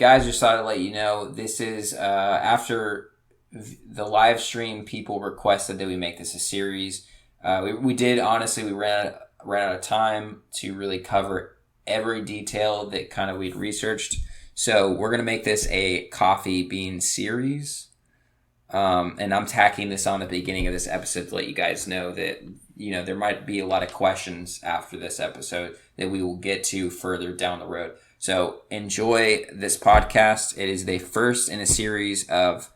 guys, just thought to let you know, this is after the live stream, people requested that we make this a series. We did, honestly, we ran out of time to really cover every detail that kind of we'd researched. So we're going to make this a coffee bean series. And I'm tacking this on the beginning of this episode to let you guys know that, there might be a lot of questions after this episode that we will get to further down the road. So enjoy this podcast. It is the first in a series of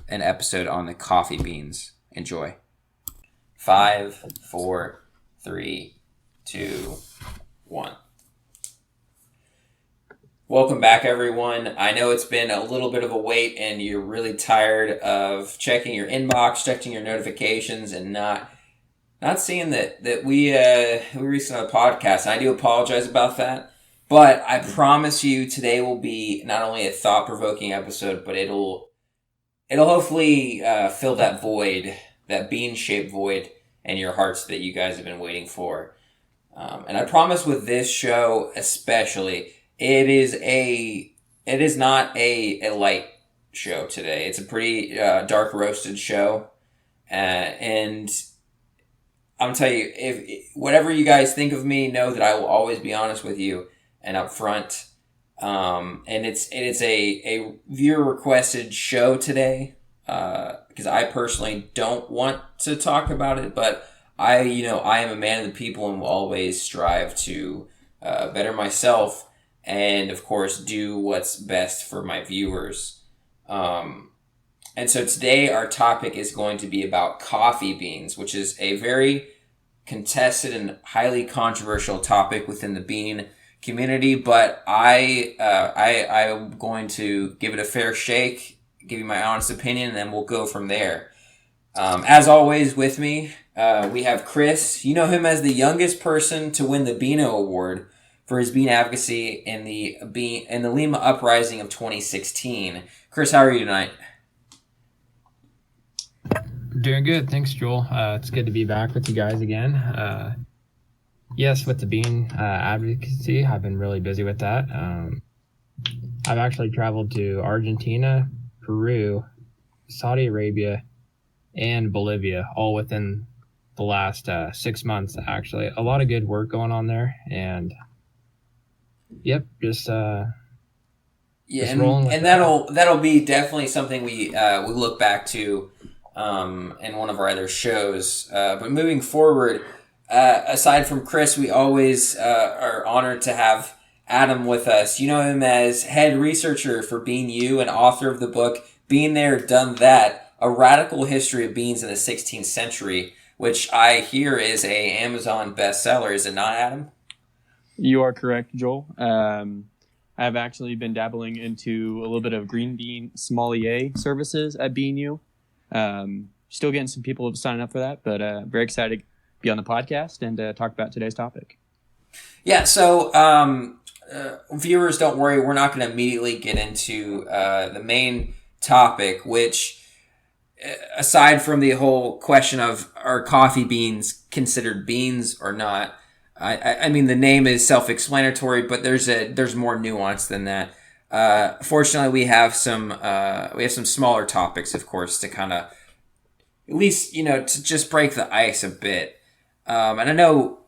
an episode on the coffee beans. Enjoy. 5, 4, 3, 2, 1. Welcome back, everyone. I know it's been a little bit of a wait and you're really tired of checking your inbox, checking your notifications, and not seeing that we released another podcast. And I do apologize about that. But I promise you today will be not only a thought-provoking episode, but it'll hopefully fill that void, that bean-shaped void in your hearts that you guys have been waiting for. And I promise with this show especially, it is not a light show today. It's a pretty dark roasted show. And I'm telling you, if whatever you guys think of me, know that I will always be honest with you and upfront. And it's a viewer requested show today, because I personally don't want to talk about it, but I am a man of the people and will always strive to better myself and, of course, do what's best for my viewers. And so today our topic is going to be about coffee beans, which is a very contested and highly controversial topic within the bean community. But I'm going to give it a fair shake, give you my honest opinion, and then we'll go from there. As always, with me, we have Chris. You know him as the youngest person to win the Beano Award for his bean advocacy in the Lima Uprising of 2016. Chris, how are you tonight? Doing good. Thanks, Joel. It's good to be back with you guys again. Yes, with the bean advocacy, I've been really busy with that. I've actually traveled to Argentina, Peru, Saudi Arabia, and Bolivia, all within the last 6 months, actually. A lot of good work going on there, and yep, just rolling with and that'll be definitely something we look back to in one of our other shows. But moving forward, aside from Chris, we always are honored to have Adam with us. You know him as head researcher for Bean U and author of the book Been There, Done That, A Radical History of Beans in the 16th Century, which I hear is a Amazon bestseller. Is it not, Adam? You are correct, Joel. I've actually been dabbling into a little bit of green bean sommelier services at Bean U. Still getting some people signing up for that, but very excited to be on the podcast and talk about today's topic. Yeah, so viewers, don't worry. We're not going to immediately get into the main topic, which, aside from the whole question of are coffee beans considered beans or not, I mean, the name is self-explanatory, but there's more nuance than that. Fortunately, we have some smaller topics, of course, to kind of at least to just break the ice a bit. And I know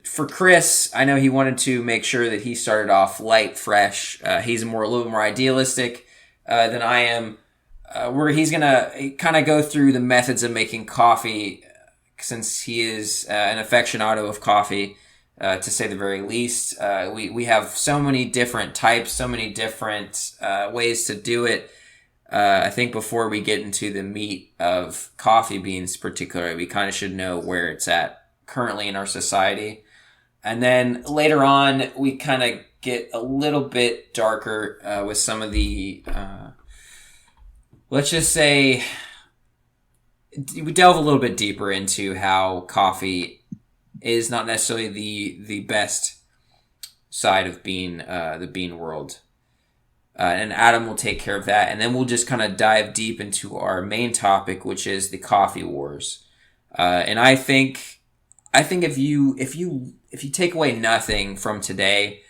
for Chris, I know he wanted to make sure that he started off light, fresh. He's a little more idealistic than I am. Where he's gonna kind of go through the methods of making coffee, since he is an aficionado of coffee. To say the very least, we have so many different types, so many different ways to do it. I think before we get into the meat of coffee beans particularly, we kind of should know where it's at currently in our society. And then later on, we kind of get a little bit darker with some of the, let's just say, we delve a little bit deeper into how coffee is not necessarily the best side of the bean world. And Adam will take care of that. And then we'll just kind of dive deep into our main topic, which is the coffee wars. And I think if you take away nothing from today,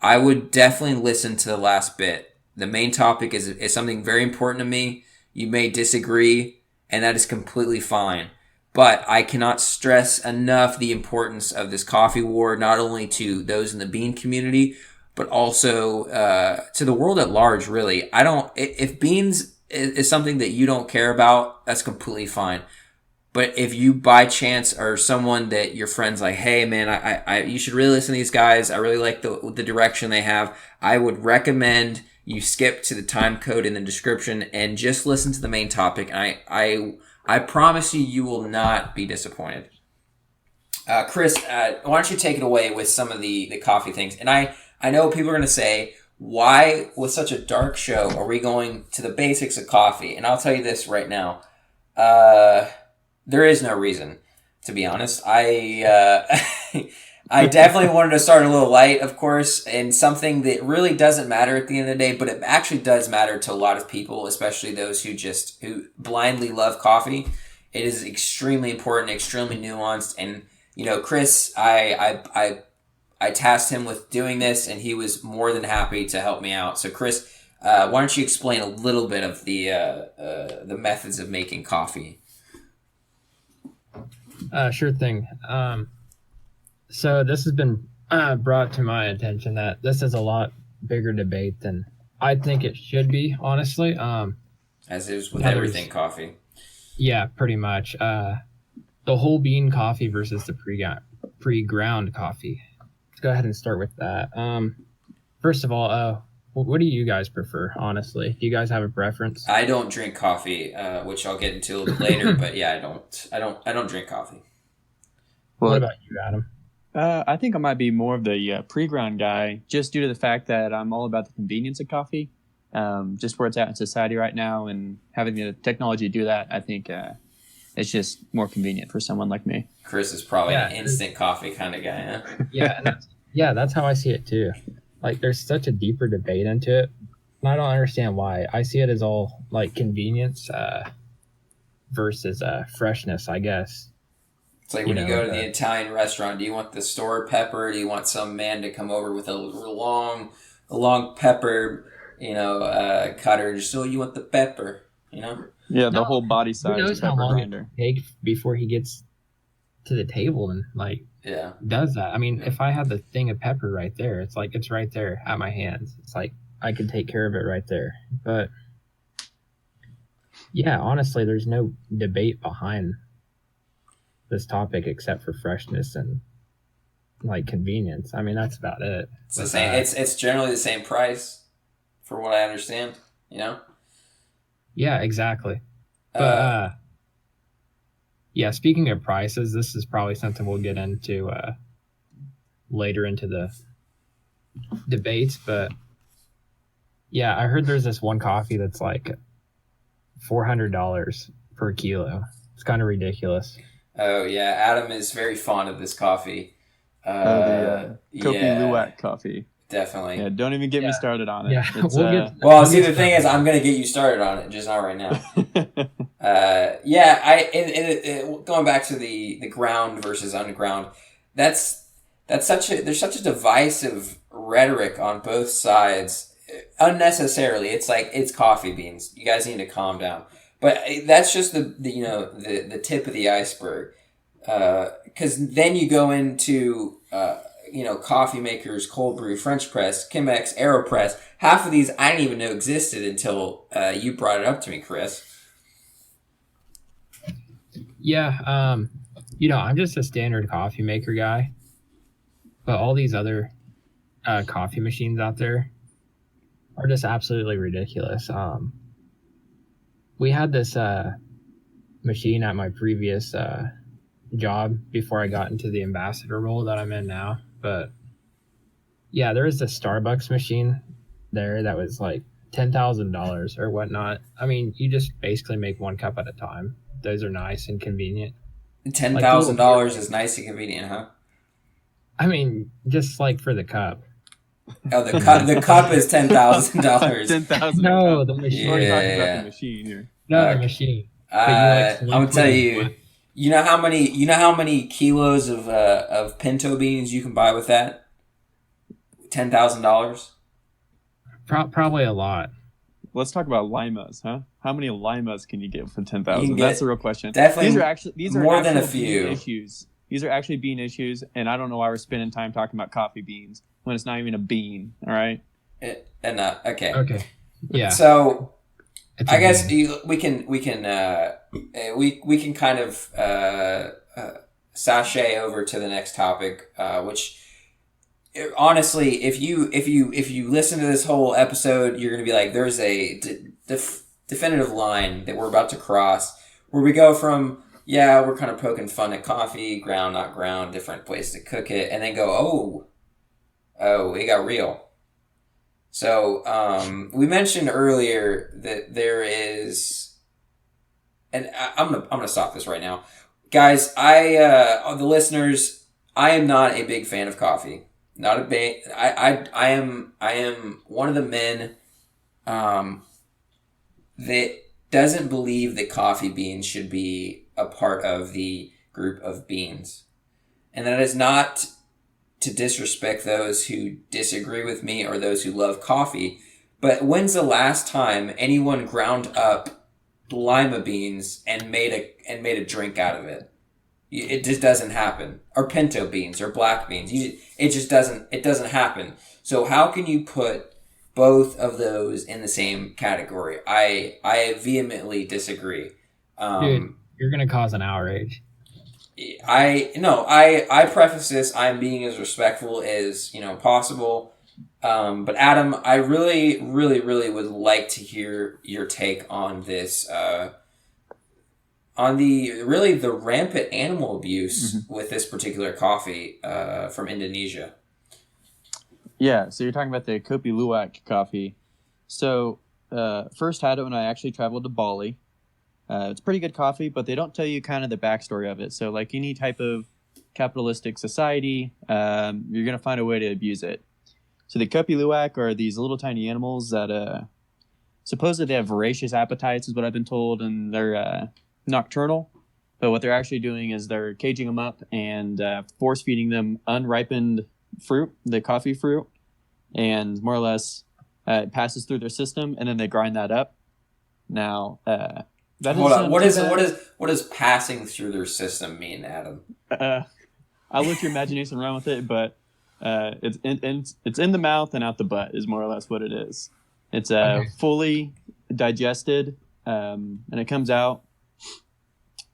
I would definitely listen to the last bit. The main topic is something very important to me. You may disagree, and that is completely fine. But I cannot stress enough the importance of this coffee war, not only to those in the bean community, but also to the world at large, really. If beans is something that you don't care about, that's completely fine. But if you by chance are someone that your friend's like, hey man, I you should really listen to these guys. I really like the direction they have. I would recommend you skip to the time code in the description and just listen to the main topic. And I promise you, you will not be disappointed. Chris, why don't you take it away with some of the coffee things? And I know people are going to say, why, with such a dark show, are we going to the basics of coffee? And I'll tell you this right now. There is no reason, to be honest. I definitely wanted to start a little light, of course, and something that really doesn't matter at the end of the day, but it actually does matter to a lot of people, especially those who blindly love coffee. It is extremely important, extremely nuanced, and Chris, I tasked him with doing this, and he was more than happy to help me out. So, Chris, why don't you explain a little bit of the methods of making coffee? Sure thing. So this has been brought to my attention that this is a lot bigger debate than I think it should be, honestly. As is with everything coffee. Yeah, pretty much. The whole bean coffee versus the pre-ground coffee. Let's go ahead and start with that. First of all, what do you guys prefer, honestly? Do you guys have a preference? I don't drink coffee, which I'll get into a little bit later, but yeah, I don't drink coffee. What about you, Adam? I think I might be more of the pre-ground guy, just due to the fact that I'm all about the convenience of coffee. Just where it's at in society right now, and having the technology to do that, I think it's just more convenient for someone like me. Chris is probably an instant coffee kind of guy, huh? Yeah, that's how I see it too. Like, there's such a deeper debate into it, and I don't understand why. I see it as all like convenience versus freshness, I guess. It's like when you go to the Italian restaurant, do you want the store pepper? Do you want some man to come over with a long pepper, cutter? Just so you want the pepper, Yeah, the whole body size. Who knows how long it takes before he gets to the table and does that? I mean, if I had the thing of pepper right there, it's like it's right there at my hands. It's like I can take care of it right there. But yeah, honestly, there's no debate behind this topic except for freshness and like convenience. I mean, that's about it. It's the same. It's generally the same price, for what I understand. Yeah, exactly. But yeah, speaking of prices, this is probably something we'll get into later into the debates. But yeah, I heard there's this one coffee that's like $400 per kilo. It's kind of ridiculous. Oh yeah, Adam is very fond of this coffee. Kopi Luwak coffee. Definitely. Yeah, don't even get me started on it. Yeah, the thing is, I'm gonna get you started on it, just not right now. Going back to the ground versus underground, there's such a divisive rhetoric on both sides, unnecessarily. It's like, it's coffee beans. You guys need to calm down. But that's just the tip of the iceberg, because then you go into coffee makers, cold brew, French press, Chemex, AeroPress. Half of these I didn't even know existed until you brought it up to me, Chris. Yeah, I'm just a standard coffee maker guy, but all these other coffee machines out there are just absolutely ridiculous. We had this machine at my previous job before I got into the ambassador role that I'm in now. But yeah, there was this Starbucks machine there that was like $10,000 or whatnot. I mean, you just basically make one cup at a time. Those are nice and convenient. $10,000 is nice and convenient, huh? I mean, just like for the cup. Oh, the cup is $10,000. $10,000. No, the machine. We're talking about the machine here. No, the machine. I'm gonna tell you. You know how many kilos of pinto beans you can buy with that? $10,000? Probably a lot. Let's talk about limas, huh? How many limas can you get for You 10,000? can That's get the real question. definitely These are more than a actual few. bean issues. These are actually bean issues, and I don't know why we're spending time talking about coffee beans when it's not even a bean. All right. Okay. Okay. Yeah. So It's I a guess bean. we can kind of sashay over to the next topic, which honestly, if you listen to this whole episode, you're going to be like, there's a definitive line that we're about to cross where we go from, yeah, we're kind of poking fun at coffee, ground, not ground, different place to cook it, and then go, oh, it got real. So we mentioned earlier that there is, and I'm gonna stop this right now, guys. The listeners, I am not a big fan of coffee. Not a big. I am one of the men that doesn't believe that coffee beans should be a part of the group of beans, and that is not to disrespect those who disagree with me or those who love coffee. But when's the last time anyone ground up lima beans and made a drink out of it? It just doesn't happen. Or pinto beans or black beans. It just doesn't happen. So how can you put both of those in the same category? I vehemently disagree. Dude, you're gonna cause an outrage. I preface this. I'm being as respectful as possible. But Adam, I really, really, really would like to hear your take on this. On the rampant animal abuse with this particular coffee from Indonesia. Yeah. So you're talking about the Kopi Luwak coffee. So first had it when I actually traveled to Bali. It's pretty good coffee, but they don't tell you kind of the backstory of it. So like any type of capitalistic society, you're going to find a way to abuse it. So the Kopi Luwak are these little tiny animals that supposedly they have voracious appetites is what I've been told, and they're nocturnal. But what they're actually doing is they're caging them up and force feeding them unripened fruit, the coffee fruit, and more or less it passes through their system, and then they grind that up. Now, hold on. What does passing through their system mean, Adam? I'll let your imagination run with it, but it's in the mouth and out the butt is more or less what it is. It's fully digested, and it comes out,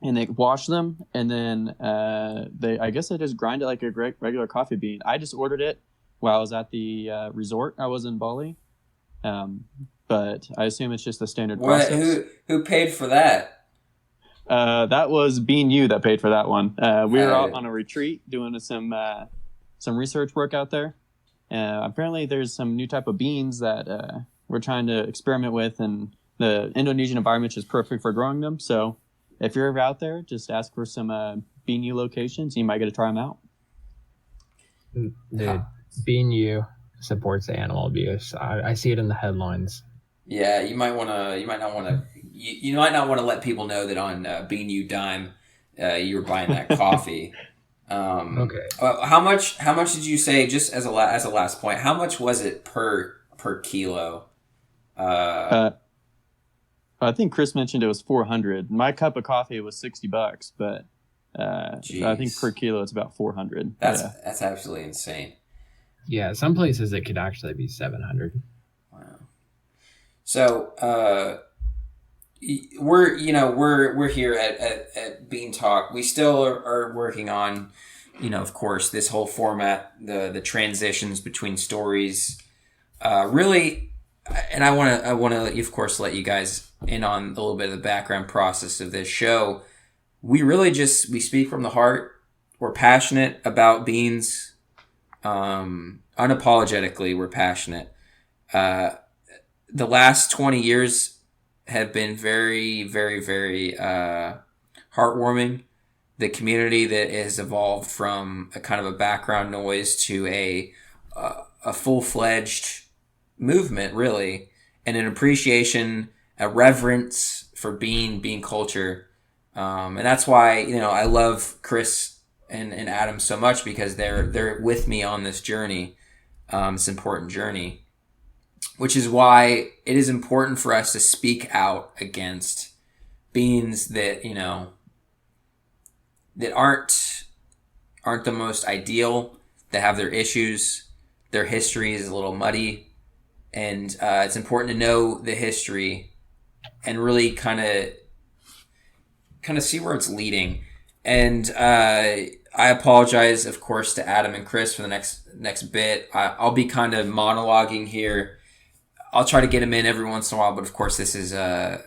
and they wash them, and then I guess they just grind it like a regular coffee bean. I just ordered it while I was at the resort. I was in Bali. But I assume it's just the standard process. Who paid for that? That was Bean U that paid for that one. We were out on a retreat doing some research work out there. Apparently, there's some new type of beans that we're trying to experiment with, and the Indonesian environment is perfect for growing them. So, if you're ever out there, just ask for some Bean U locations. You might get to try them out. Dude, Bean U supports animal abuse. I see it in the headlines. Yeah, you might not want to let people know that on Bean U Dime, you were buying that coffee. Okay. How much did you say, just as a last point? How much was it per kilo? I think Chris mentioned it was 400. My cup of coffee was $60, but I think per kilo it's about 400. That's absolutely insane. Yeah, some places it could actually be 700. Wow. So we're here at Bean Talk. We still are working on, of course, this whole format, the transitions between stories. Really, and I want to of course let you guys in on a little bit of the background process of this show. We really we speak from the heart. We're passionate about beans. Unapologetically, we're passionate. The last 20 years have been very, very, very heartwarming. The community that has evolved from a kind of a background noise to a full-fledged movement, really, and an appreciation, a reverence for bean culture. And that's why, I love Chris and Adam so much, because they're with me on this journey. this important journey, which is why it is important for us to speak out against beans that, that aren't the most ideal, that have their issues. Their history is a little muddy, and it's important to know the history and really kind of see where it's leading. And I apologize, of course, to Adam and Chris for the next bit. I'll be kind of monologuing here. I'll try to get them in every once in a while, but of course, this is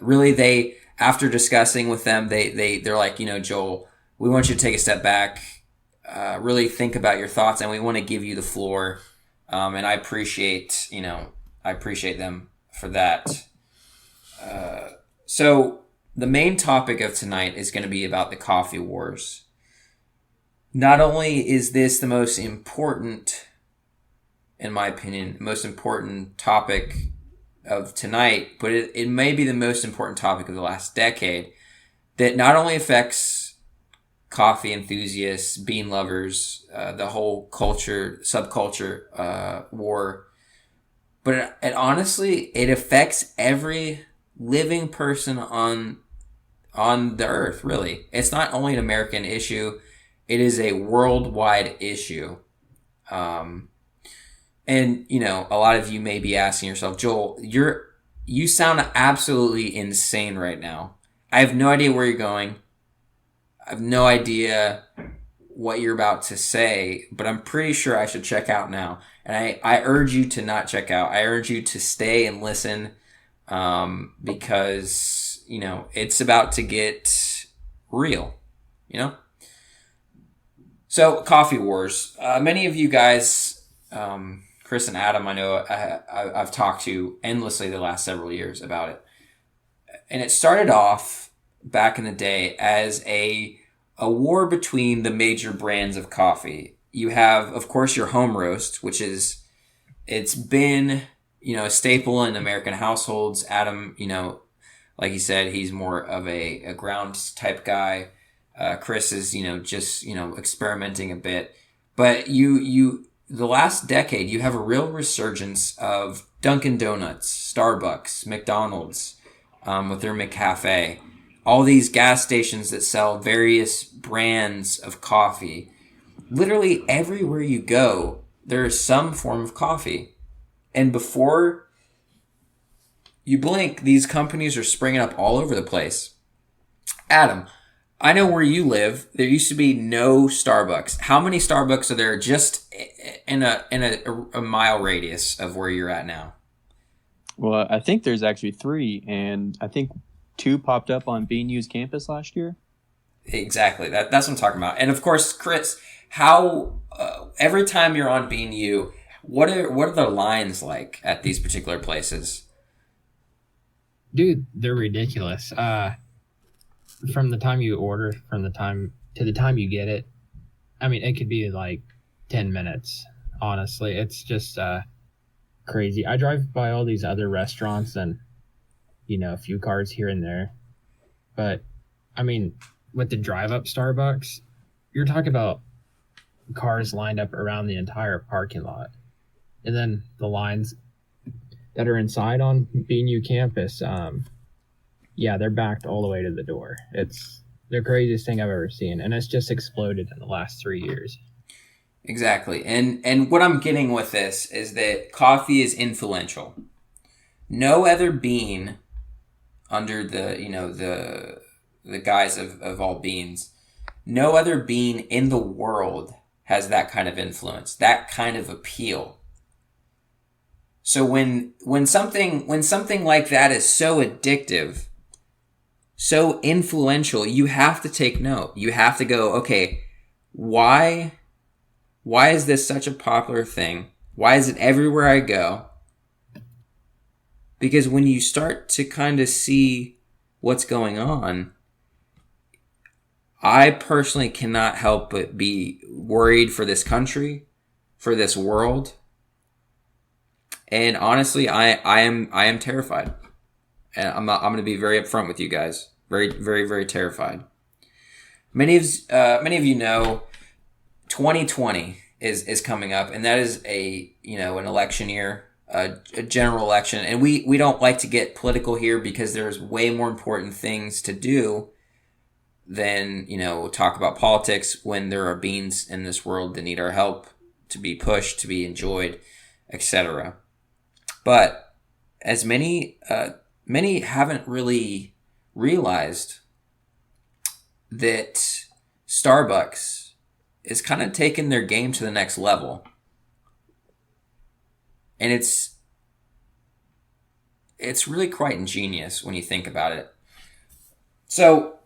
really after discussing with them, they're like, Joel, we want you to take a step back, really think about your thoughts, and we want to give you the floor. And I appreciate them for that. So the main topic of tonight is going to be about the coffee wars. Not only is this the most important, in my opinion, most important topic of tonight, but it may be the most important topic of the last decade that not only affects coffee enthusiasts, bean lovers, the whole subculture war, but it honestly, it affects every living person on the earth, really. It's not only an American issue, it is a worldwide issue. And, a lot of you may be asking yourself, Joel, you sound absolutely insane right now. I have no idea where you're going. I have no idea what you're about to say, but I'm pretty sure I should check out now. And I urge you to not check out. I urge you to stay and listen, because, it's about to get real, So, coffee wars. Many of you guys, Chris and Adam, I know I've talked to endlessly the last several years about it. And it started off back in the day as a war between the major brands of coffee. You have, of course, your home roast, it's been, a staple in American households. Adam, like he said, he's more of a ground type guy. Chris is, just, experimenting a bit. But the last decade, you have a real resurgence of Dunkin' Donuts, Starbucks, McDonald's, with their McCafe. All these gas stations that sell various brands of coffee. Literally everywhere you go, there is some form of coffee. And before you blink, these companies are springing up all over the place. Adam, I know where you live, there used to be no Starbucks. How many Starbucks are there just in a mile radius of where you're at now? Well, I think there's actually 3, and I think 2 popped up on BNU's campus last year. Exactly. That's what I'm talking about. And of course, Chris, how every time you're on BNU, what are the lines like at these particular places? Dude, they're ridiculous. From the time you order, from the time to the time you get it, I mean, it could be like 10 minutes. Honestly, it's just crazy. I drive by all these other restaurants and a few cars here and there, but I mean, with the drive up Starbucks, you're talking about cars lined up around the entire parking lot. And then the lines that are inside on BNU campus, they're backed all the way to the door. It's the craziest thing I've ever seen, and it's just exploded in the last 3 years. Exactly. And what I'm getting with this is that coffee is influential. No other bean under the guise of all beans, no other bean in the world has that kind of influence, that kind of appeal. So when something like that is so addictive, so influential, you have to take note. You have to go, okay, why is this such a popular thing? Why is it everywhere I go? Because when you start to kind of see what's going on, I personally cannot help but be worried for this country, for this world. And honestly, I am terrified. And I'm going to be very upfront with you guys. Very, very, very terrified. Many of you know 2020 is coming up, and that is an election year, a general election. And we don't like to get political here because there's way more important things to do than, talk about politics when there are beings in this world that need our help to be pushed, to be enjoyed, etc. But as many haven't really realized that Starbucks is kind of taking their game to the next level. And it's really quite ingenious when you think about it. So,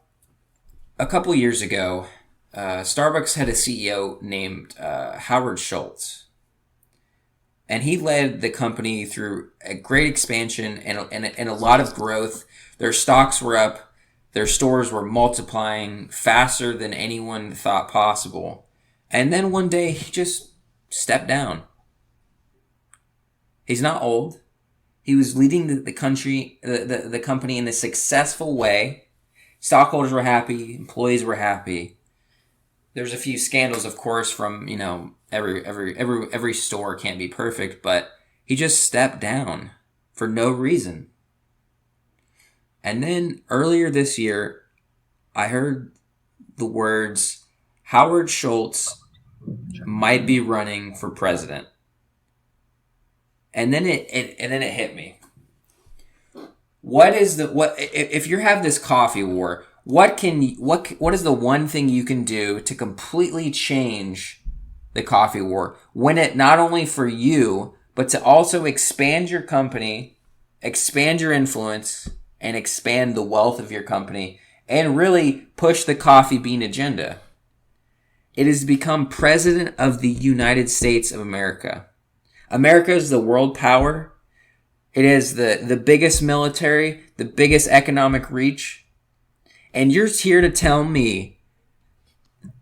a couple years ago, Starbucks had a CEO named Howard Schultz. And he led the company through a great expansion and a lot of growth. Their stocks were up. Their stores were multiplying faster than anyone thought possible. And then one day he just stepped down. He's not old. He was leading the company in a successful way. Stockholders were happy. Employees were happy. There's a few scandals, of course, from, every store can't be perfect, but he just stepped down for no reason. And then earlier this year, I heard the words, Howard Schultz might be running for president. And then it hit me. What if you have this coffee war, what is the one thing you can do to completely change the coffee war? Win it not only for you, but to also expand your company, expand your influence, and expand the wealth of your company, and really push the coffee bean agenda. It has become president of the United States of America. America is the world power. It is the biggest military, the biggest economic reach. And you're here to tell me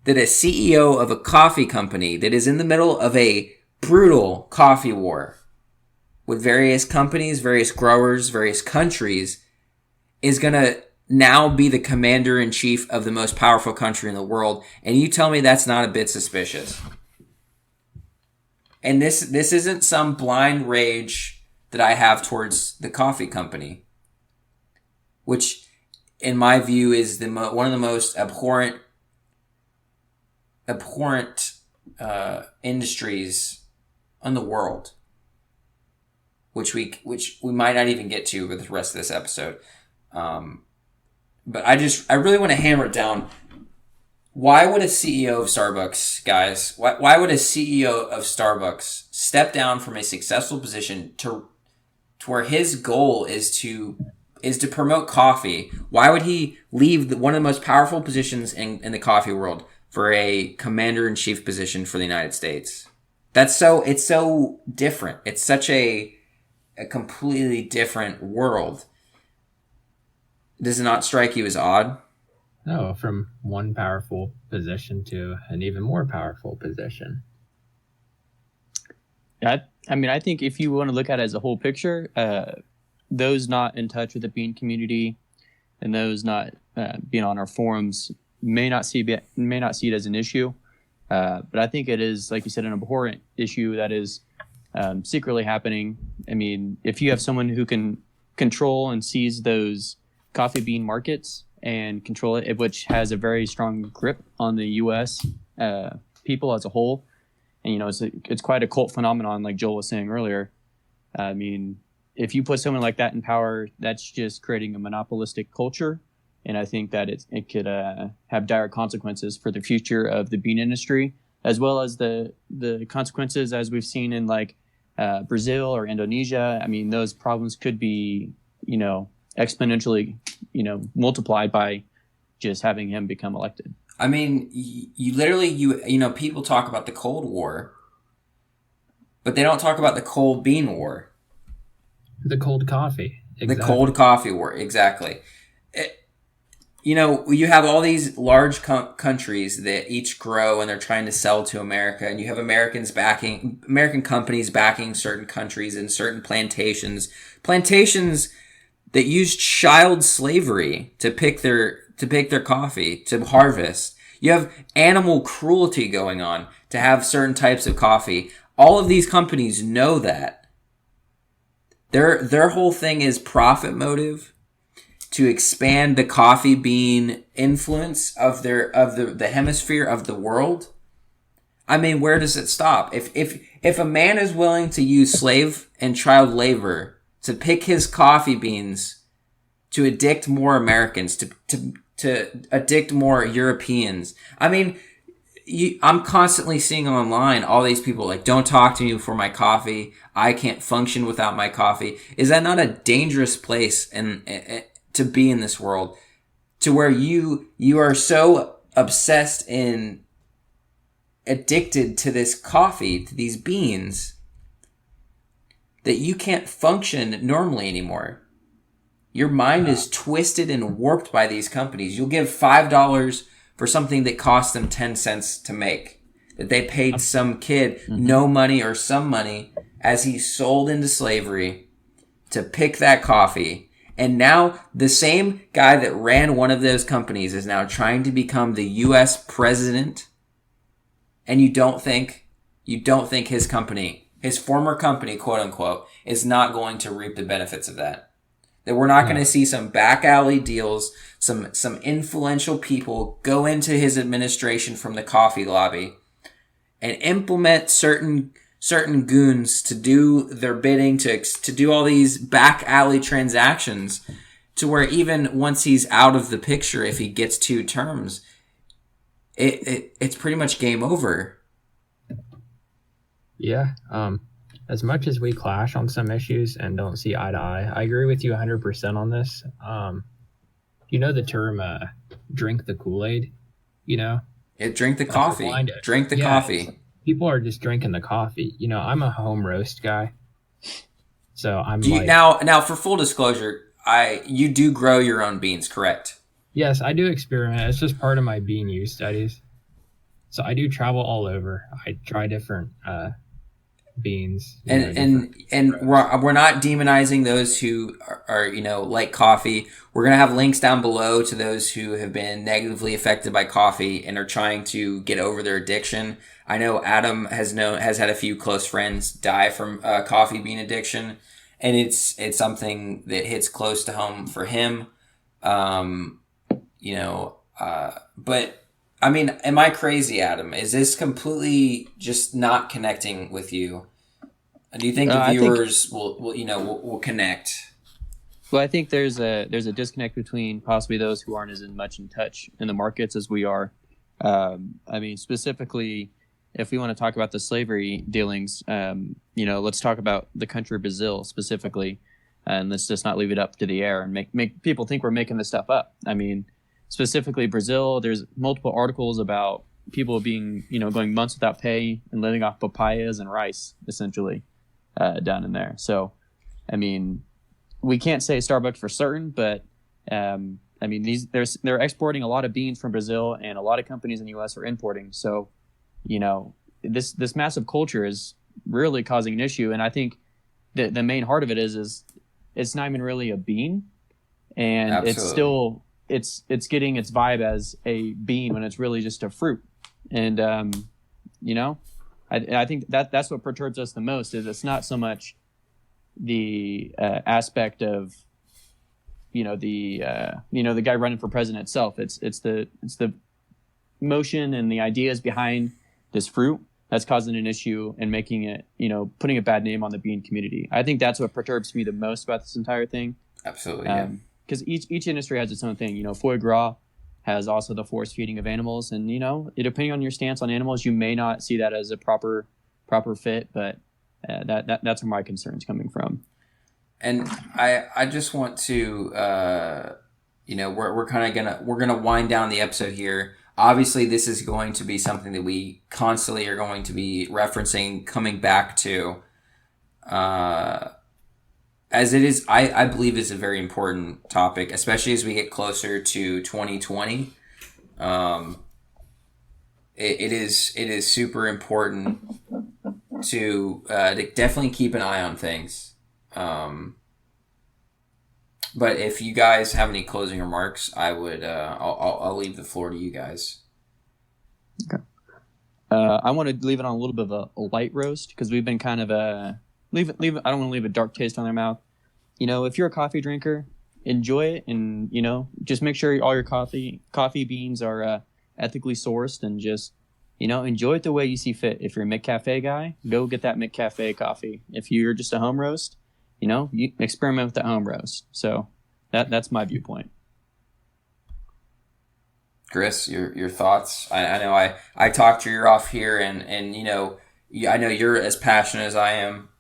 that a CEO of a coffee company that is in the middle of a brutal coffee war with various companies, various growers, various countries is going to now be the commander-in-chief of the most powerful country in the world, and you tell me that's not a bit suspicious. And this isn't some blind rage that I have towards the coffee company, which, in my view, is one of the most abhorrent industries in the world, which we might not even get to with the rest of this episode. But I really want to hammer it down. Why would a CEO of Starbucks, guys, why would a CEO of Starbucks step down from a successful position to where his goal is to promote coffee? Why would he leave one of the most powerful positions in the coffee world for a commander-in-chief position for the United States? It's so different. It's such a completely different world. Does it not strike you as odd? No, from one powerful position to an even more powerful position. Yeah, I think if you want to look at it as a whole picture, those not in touch with the bean community and those not being on our forums may not see it as an issue. But I think it is, like you said, an abhorrent issue that is secretly happening. I mean, if you have someone who can control and seize those coffee bean markets and control it, which has a very strong grip on the U.S. People as a whole, and it's quite a cult phenomenon, like Joel was saying earlier. I mean, if you put someone like that in power, that's just creating a monopolistic culture, and I think that it could have dire consequences for the future of the bean industry, as well as the consequences as we've seen in Brazil or Indonesia. I mean, those problems could be exponentially multiplied by just having him become elected. I mean, you literally people talk about the Cold War, but they don't talk about the cold bean war. The cold coffee. Exactly. The cold coffee war, exactly. You have all these large countries that each grow and they're trying to sell to America, and you have American companies backing certain countries and certain plantations that use child slavery to pick their coffee, to harvest. You have animal cruelty going on to have certain types of coffee. All of these companies know that. Their whole thing is profit motive to expand the coffee bean influence of the hemisphere of the world. I mean, where does it stop? If a man is willing to use slave and child labor to pick his coffee beans to addict more Americans, to addict more Europeans. I mean, I'm constantly seeing online all these people like, don't talk to me before my coffee. I can't function without my coffee. Is that not a dangerous place to be in this world, to where you are so obsessed and addicted to this coffee, to these beans, that you can't function normally anymore? Your mind is twisted and warped by these companies. You'll give $5 for something that cost them 10 cents to make, that they paid some kid no money or some money as he sold into slavery to pick that coffee. And now the same guy that ran one of those companies is now trying to become the U.S. president. And you don't think his company, his former company, quote unquote, is not going to reap the benefits of that? That we're not going to see some back alley deals, some influential people go into his administration from the coffee lobby and implement certain goons to do their bidding, to do all these back alley transactions, to where even once he's out of the picture, if he gets 2 terms, it's pretty much game over. Yeah. As much as we clash on some issues and don't see eye to eye, I agree with you 100% on this. You know the term drink the Kool-Aid, you know? Drink the coffee. Drink the coffee. People are just drinking the coffee. You know, I'm a home roast guy. So I'm now for full disclosure, you do grow your own beans, correct? Yes, I do experiment. It's just part of my bean use studies. So I do travel all over. I try different beans, and we're not demonizing those who are like coffee. We're gonna have links down below to those who have been negatively affected by coffee and are trying to get over their addiction. I know Adam has had a few close friends die from coffee bean addiction, and it's something that hits close to home for him. But I mean, am I crazy, Adam? Is this completely just not connecting with you? Do you think the viewers will connect? Well, I think there's a disconnect between possibly those who aren't as much in touch in the markets as we are. I mean, specifically, if we want to talk about the slavery dealings, let's talk about the country Brazil specifically, and let's just not leave it up to the air and make people think we're making this stuff up. I mean, specifically Brazil, there's multiple articles about people being, going months without pay and living off papayas and rice, essentially, down in there. So, I mean, we can't say Starbucks for certain, but I mean, they're exporting a lot of beans from Brazil, and a lot of companies in the U.S. are importing. So, this massive culture is really causing an issue, and I think the main heart of it is it's not even really a bean, and Absolutely. It's still it's getting its vibe as a bean when it's really just a fruit. And I think that's what perturbs us the most. Is it's not so much the aspect of the guy running for president itself. It's the motion and the ideas behind this fruit that's causing an issue and making it, putting a bad name on the bean community. I think that's what perturbs me the most about this entire thing. Absolutely. Yeah. Because each industry has its own thing. Foie gras has also the force feeding of animals, and depending on your stance on animals, you may not see that as a proper fit, but that's where my concern's coming from. And I just want to we're gonna wind down the episode here. Obviously, this is going to be something that we constantly are going to be referencing, coming back to. As it is, I believe is a very important topic, especially as we get closer to 2020. It is super important to definitely keep an eye on things. But if you guys have any closing remarks, I would I'll leave the floor to you guys. I want to leave it on a little bit of a light roast because we've been kind of leave it. I don't want to leave a dark taste on their mouth. If you're a coffee drinker, enjoy it, and just make sure all your coffee beans are ethically sourced, and just enjoy it the way you see fit. If you're a McCafe guy, go get that McCafe coffee. If you're just a home roast, you experiment with the home roast. So that's my viewpoint. Chris, your thoughts? I know I talked your ear off here, and I know you're as passionate as I am,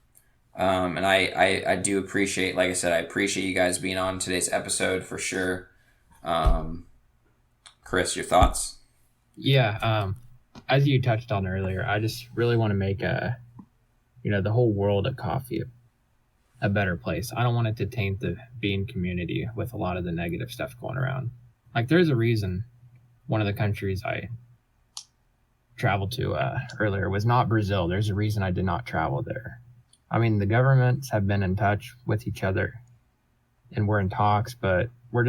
and I do appreciate, like I said, I appreciate you guys being on today's episode for sure. Chris, your thoughts? Yeah, as you touched on earlier, I just really want to make the whole world of coffee a better place. I don't want it to taint the bean community with a lot of the negative stuff going around. Like, there's a reason one of the countries I traveled to earlier was not Brazil. There's a reason I did not travel there. I mean, the governments have been in touch with each other and we're in talks, but we're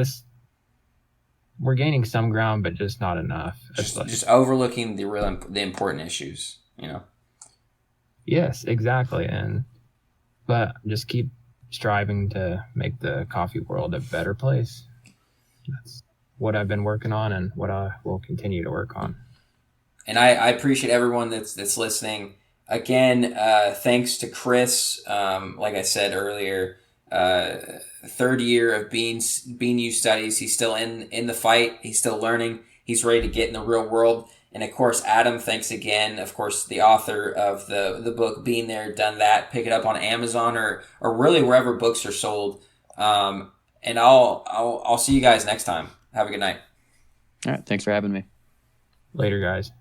gaining some ground, but just not enough. Just overlooking the important issues, Yes, exactly. But just keep striving to make the coffee world a better place. That's what I've been working on and what I will continue to work on. And I appreciate everyone that's listening. Again, thanks to Chris. Like I said earlier, third year of Bean U studies. He's still in the fight. He's still learning. He's ready to get in the real world. And of course, Adam, thanks again. Of course, the author of the book Bean There, Done That. Pick it up on Amazon or really wherever books are sold. And I'll see you guys next time. Have a good night. All right. Thanks for having me. Later, guys.